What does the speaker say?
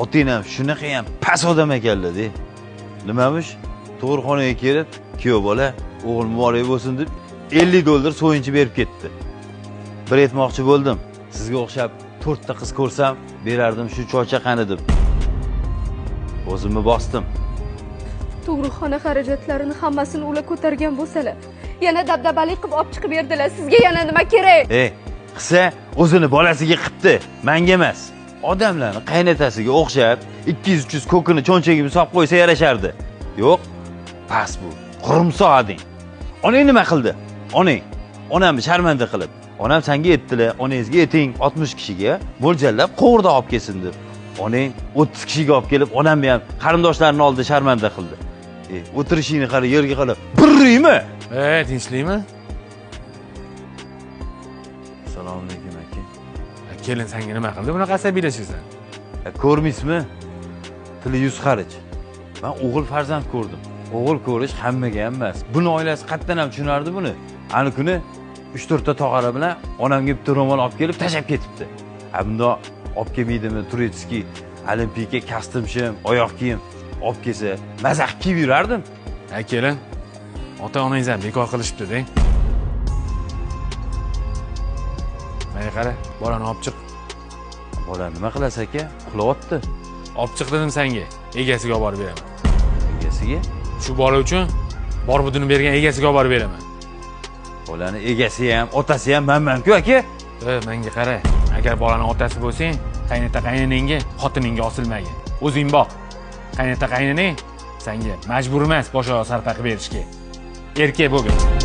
Oting ham shunaqa ham past odam ekanlar-da. Nimamish? Tug'ruqxonaga kelib, kuyov bola, o'g'il muborak bo'lsin deb $50 so'yinchi berib ketdi. Bir aytmoqchi bo'ldim. Sizga o'xshab 4 ta qiz ko'rsam, berardim shu choychaqani deb. O'zimni bosdim. Tug'ruqxona xarajatlarini hammasini ular ko'targan bo'lsalar, yana dabdabali qilib olib chiqib berdilar. Sizga yana nima kerak? Qisa o'zini bolasiga qipti, menga emas. Odamlarni qaynotasiga o'xshab 200-300 ko'kini cho'nchagimga solib qo'ysa yarashardi. Yo'q, pas bu. Qurumsoqding. Onang nima qildi? Onamni sharmanda qilib. Onam senga aytdilar, onangizga ayting 60 kishiga mo'ljallab qovurda olib kelsin deb. Onang 30 kishiga olib kelib, onamni ham qarindoshlarini oldida sharmanda qildi. O'tirishingni qara, yerga qara. Birriymi? Tinchlikmi? Assalomu alaykum aka. Kelin senga nima qildi? Bunaqa asabiylashasan. Ko'rmaysizmi? Tili yuz xarij. Men o'g'il farzand ko'rdim. O'g'il ko'rish hammaga ham emas. Buni oilasi qatdan ham tushunardi buni. Ani kuni 3-4 ta tog'ara bilan onamga bitta ro'mol olib kelib tashab ketibdi. Bunda olib kelmaydimi? Turetskiy, Olimpiyka kostyum shim, oyoq kiyim olib kelsa, mazax kiyib yurardim. Kelin, ota-onangiz ham bekor qilishibdi-da. Mana qara, bolani olib chiq. Bola nima qilasiz aka? Uxlayapti. Olib chiq dedim senga. Egasiga olib borib beraman. Egasiga? Shu bola uchun bor budini bergan egasiga olib borib beraman. Bolani egasi ham, otasi ham menman-ku aka. Menga qara. Agar bolani otasi bo'lsang, qaynota qaynonangga, xotiningga osilmagin. O'zing boq. Qaynota qaynonang senga majbur emas bosh oyoq sarpa qilib berishga. Erkak bo'lgin.